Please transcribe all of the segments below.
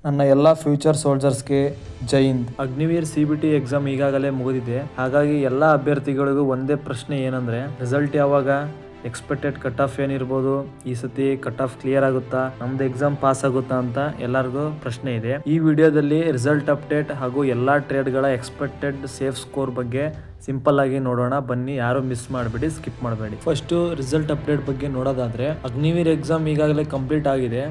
ನನ್ನ ಎಲ್ಲ ಫ್ಯೂಚರ್ ಸೋಲ್ಜರ್ಸ್ಗೆ ಜೈ Hind. Agniveer CBT exam ಈಗಾಗಲೇ ಮುಗಿದಿದೆ. ಹಾಗಾಗಿ ಎಲ್ಲ ಅಭ್ಯರ್ಥಿಗಳಿಗೂ ಒಂದೇ ಪ್ರಶ್ನೆ ಏನಂದ್ರೆ, ರಿಸಲ್ಟ್ ಯಾವಾಗ, ಎಕ್ಸ್ಪೆಕ್ಟೆಡ್ ಕಟ್ ಆಫ್ ಏನಿರ್ಬೋದು, ಈ ಸತಿ ಕಟ್ ಆಫ್ ಕ್ಲಿಯರ್ ಆಗುತ್ತಾ, ನಮ್ದು ಎಕ್ಸಾಮ್ ಪಾಸ್ ಆಗುತ್ತಾ ಅಂತ ಎಲ್ಲರಿಗೂ ಪ್ರಶ್ನೆ ಇದೆ. ಈ ವಿಡಿಯೋದಲ್ಲಿ ರಿಸಲ್ಟ್ ಅಪ್ಡೇಟ್ ಹಾಗೂ ಎಲ್ಲಾ ಟ್ರೇಡ್ಗಳ ಎಕ್ಸ್ಪೆಕ್ಟೆಡ್ ಸೇಫ್ ಸ್ಕೋರ್ ಬಗ್ಗೆ ಸಿಂಪಲ್ ಆಗಿ ನೋಡೋಣ. ಬನ್ನಿ, ಯಾರು ಮಿಸ್ ಮಾಡಬೇಡಿ, ಸ್ಕಿಪ್ ಮಾಡಬೇಡಿ. ಫಸ್ಟ್ ರಿಸಲ್ಟ್ ಅಪ್ಡೇಟ್ ಬಗ್ಗೆ ನೋಡೋದಾದ್ರೆ, ಅಗ್ನಿವೀರ್ ಎಕ್ಸಾಮ್ ಈಗಾಗಲೇ ಕಂಪ್ಲೀಟ್ ಆಗಿದೆ.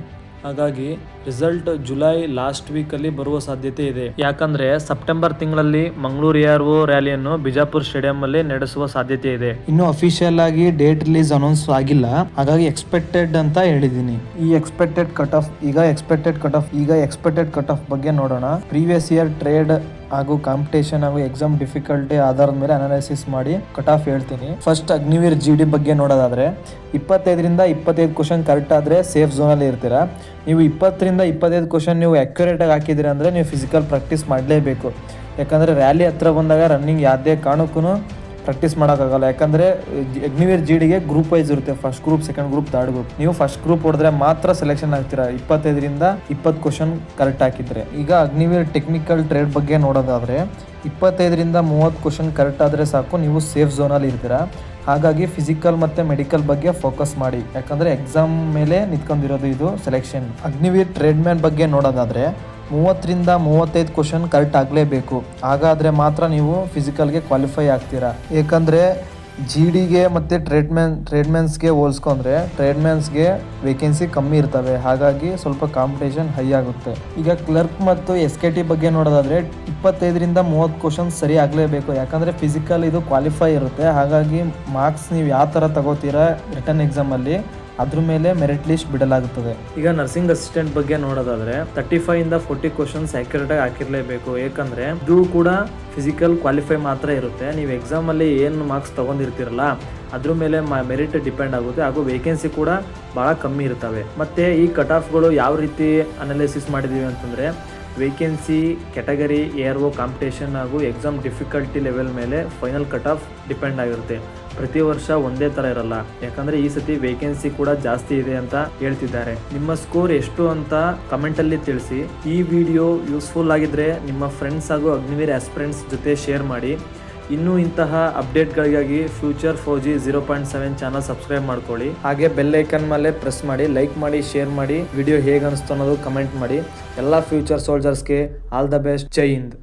ಹಾಗಾಗಿ ರಿಸಲ್ಟ್ ಜುಲೈ ಲಾಸ್ಟ್ ವೀಕ್ ಅಲ್ಲಿ ಬರುವ ಸಾಧ್ಯತೆ ಇದೆ. ಯಾಕಂದ್ರೆ ಸೆಪ್ಟೆಂಬರ್ ತಿಂಗಳಲ್ಲಿ ಮಂಗಳೂರು ARO ರ್ಯಾಲಿಯನ್ನು ಬಿಜಾಪುರ್ ಸ್ಟೇಡಿಯಂ ಅಲ್ಲಿ ನಡೆಸುವ ಸಾಧ್ಯತೆ ಇದೆ. ಇನ್ನು ಅಫಿಷಿಯಲ್ ಆಗಿ ಡೇಟ್ ರಿಲೀಸ್ ಅನೌನ್ಸ್ ಆಗಿಲ್ಲ. ಹಾಗಾಗಿ ಎಕ್ಸ್ಪೆಕ್ಟೆಡ್ ಅಂತ ಹೇಳಿದೀನಿ. ಈ ಎಕ್ಸ್ಪೆಕ್ಟೆಡ್ ಕಟ್ ಆಫ್ ಬಗ್ಗೆ ನೋಡೋಣ. ಪ್ರೀವಿಯಸ್ ಇಯರ್ ಟ್ರೇಡ್ ಹಾಗೂ ಕಾಂಪಿಟೇಷನ್ ಹಾಗೂ ಎಕ್ಸಾಮ್ ಡಿಫಿಕಲ್ಟಿ ಆಧಾರದ ಮೇಲೆ ಅನಾಲಿಸಿಸ್ ಮಾಡಿ ಕಟ್ ಆಫ್ ಹೇಳ್ತೀನಿ. ಫಸ್ಟ್ ಅಗ್ನಿವೀರ್ GD ಬಗ್ಗೆ ನೋಡೋದಾದ್ರೆ, 25ರಿಂದ 25 ಕ್ವಶನ್ ಕರೆಕ್ಟ್ ಆದ್ರೆ ಸೇಫ್ ಝೋನ್ ಅಲ್ಲಿ ಇರ್ತೀರಾ. ನೀವು 20ರಿಂದ 25 ಕ್ವಶನ್ ನೀವು ಅಕ್ಯುರೇಟ್ ಆಗಿ ಹಾಕಿದ್ರಿ ಅಂದ್ರೆ ನೀವು ಫಿಸಿಕಲ್ ಪ್ರಾಕ್ಟೀಸ್ ಮಾಡಲೇಬೇಕು. ಯಾಕಂದ್ರೆ ರ್ಯಾಲಿ ಹತ್ರ ಬಂದಾಗ ರನ್ನಿಂಗ್ ಯಾವುದೇ ಕಾರಣಕ್ಕೂ ಪ್ರಾಕ್ಟೀಸ್ ಮಾಡೋಕ್ಕಾಗಲ್ಲ. ಯಾಕಂದರೆ ಅಗ್ನಿವೀರ್ GDಗೆ ಗ್ರೂಪ್ ವೈಸ್ ಇರುತ್ತೆ, first group, second group, third group. ನೀವು ಫಸ್ಟ್ ಗ್ರೂಪ್ ಹೊಡೆದ್ರೆ ಮಾತ್ರ ಸೆಲೆಕ್ಷನ್ ಆಗ್ತೀರಾ 25ರಿಂದ 20 ಕ್ವಶನ್ ಕರೆಕ್ಟ್ ಹಾಕಿದ್ರೆ. ಈಗ ಅಗ್ನಿವೀರ್ ಟೆಕ್ನಿಕಲ್ ಟ್ರೇಡ್ ಬಗ್ಗೆ ನೋಡೋದಾದರೆ, 25ರಿಂದ 30 ಕ್ವಶನ್ ಕರೆಕ್ಟ್ ಆದರೆ ಸಾಕು, ನೀವು ಸೇಫ್ ಝೋನಲ್ಲಿ ಇರ್ತೀರಾ. ಹಾಗಾಗಿ ಫಿಸಿಕಲ್ ಮತ್ತು ಮೆಡಿಕಲ್ ಬಗ್ಗೆ ಫೋಕಸ್ ಮಾಡಿ. ಯಾಕಂದರೆ ಎಕ್ಸಾಮ್ ಮೇಲೆ ನಿಂತ್ಕೊಂಡಿರೋದು ಇದು ಸೆಲೆಕ್ಷನ್. ಅಗ್ನಿವೀರ್ ಟ್ರೇಡ್ಮ್ಯಾನ್ ಬಗ್ಗೆ ನೋಡೋದಾದರೆ, 30ರಿಂದ 35 ಕ್ವಶನ್ ಕರೆಕ್ಟ್ ಆಗಲೇಬೇಕು. ಹಾಗಾದರೆ ಮಾತ್ರ ನೀವು ಫಿಸಿಕಲ್ಗೆ ಕ್ವಾಲಿಫೈ ಆಗ್ತೀರಾ. ಏಕೆಂದರೆ GDಗೆ ಮತ್ತು ಟ್ರೇಡ್ಮ್ಯಾನ್ಸ್ಗೆ ಹೋಲಿಸ್ಕೊಂಡ್ರೆ ಟ್ರೇಡ್ಮ್ಯಾನ್ಸ್ಗೆ ವೇಕೆನ್ಸಿ ಕಮ್ಮಿ ಇರ್ತವೆ. ಹಾಗಾಗಿ ಸ್ವಲ್ಪ ಕಾಂಪಿಟೇಷನ್ ಹೈ ಆಗುತ್ತೆ. ಈಗ ಕ್ಲರ್ಕ್ ಮತ್ತು SKT ಬಗ್ಗೆ ನೋಡೋದಾದರೆ, 25ರಿಂದ 30 ಕ್ವಶನ್ ಸರಿ ಆಗಲೇಬೇಕು. ಯಾಕಂದರೆ ಫಿಸಿಕಲ್ ಇದು ಕ್ವಾಲಿಫೈ ಇರುತ್ತೆ. ಹಾಗಾಗಿ ಮಾರ್ಕ್ಸ್ ನೀವು ಯಾವ ಥರ ತಗೋತೀರಾ ರಿಟರ್ನ್ ಎಕ್ಸಾಮಲ್ಲಿ ಅದ್ರ ಮೇಲೆ ಮೆರಿಟ್ ಲಿಸ್ಟ್ ಬಿಡಲಾಗುತ್ತದೆ. ಈಗ ನರ್ಸಿಂಗ್ ಅಸಿಸ್ಟೆಂಟ್ ಬಗ್ಗೆ ನೋಡೋದಾದ್ರೆ, 35ರಿಂದ 40 ಕ್ವಶನ್ಸ್ ಆಕ್ಯುರೇಟ್ ಆಗಿ ಹಾಕಿರ್ಲೇಬೇಕು. ಯಾಕಂದ್ರೆ ಇದು ಕೂಡ ಫಿಸಿಕಲ್ ಕ್ವಾಲಿಫೈ ಮಾತ್ರ ಇರುತ್ತೆ. ನೀವು ಎಕ್ಸಾಮ್ ಅಲ್ಲಿ ಏನು ಮಾರ್ಕ್ಸ್ ತಗೊಂಡಿರ್ತೀರಲ್ಲ ಅದ್ರ ಮೇಲೆ ಮೆರಿಟ್ ಡಿಪೆಂಡ್ ಆಗುತ್ತೆ. ಹಾಗೂ ವೇಕೆನ್ಸಿ ಕೂಡ ಬಹಳ ಕಮ್ಮಿ ಇರ್ತವೆ. ಮತ್ತೆ ಈ ಕಟ್ ಆಫ್ಗಳು ಯಾವ ರೀತಿ ಅನಾಲಿಸಿಸ್ ಮಾಡಿದೀವಿ ಅಂತಂದ್ರೆ, ವೇಕೆನ್ಸಿ, ಕ್ಯಾಟಗರಿ, ARO ಕಾಂಪಿಟೇಷನ್ ಹಾಗೂ ಎಕ್ಸಾಮ್ ಡಿಫಿಕಲ್ಟಿ ಲೆವೆಲ್ ಮೇಲೆ ಫೈನಲ್ ಕಟ್ ಆಫ್ ಡಿಪೆಂಡ್ ಆಗಿರುತ್ತೆ. ಪ್ರತಿ ವರ್ಷ ಒಂದೇ ಥರ ಇರಲ್ಲ. ಯಾಕಂದರೆ ಈ ಸತಿ ವೇಕೆನ್ಸಿ ಕೂಡ ಜಾಸ್ತಿ ಇದೆ ಅಂತ ಹೇಳ್ತಿದ್ದಾರೆ. ನಿಮ್ಮ ಸ್ಕೋರ್ ಎಷ್ಟು ಅಂತ ಕಮೆಂಟಲ್ಲಿ ತಿಳಿಸಿ. ಈ ವಿಡಿಯೋ ಯೂಸ್ಫುಲ್ ಆಗಿದ್ರೆ ನಿಮ್ಮ ಫ್ರೆಂಡ್ಸ್ ಹಾಗೂ ಅಗ್ನಿವೀರ್ ಆಸ್ಪಿರೆಂಟ್ಸ್ ಜೊತೆ ಶೇರ್ ಮಾಡಿ. ಇನ್ನೂ ಇಂತಹ ಅಪ್ಡೇಟ್ಗಳಿಗಾಗಿ ಫ್ಯೂಚರ್ 4G 0.7 ಚಾನಲ್ ಸಬ್ಸ್ಕ್ರೈಬ್ ಮಾಡ್ಕೊಳ್ಳಿ. ಹಾಗೆ ಬೆಲ್ ಐಕನ್ ಮೇಲೆ ಪ್ರೆಸ್ ಮಾಡಿ, ಲೈಕ್ ಮಾಡಿ, ಶೇರ್ ಮಾಡಿ. ವಿಡಿಯೋ ಹೇಗೆ ಅನಿಸ್ತು ಅನ್ನೋದು ಕಮೆಂಟ್ ಮಾಡಿ. ಎಲ್ಲ ಫ್ಯೂಚರ್ ಸೋಲ್ಜರ್ಸ್ಗೆ all the best. Jai Hind.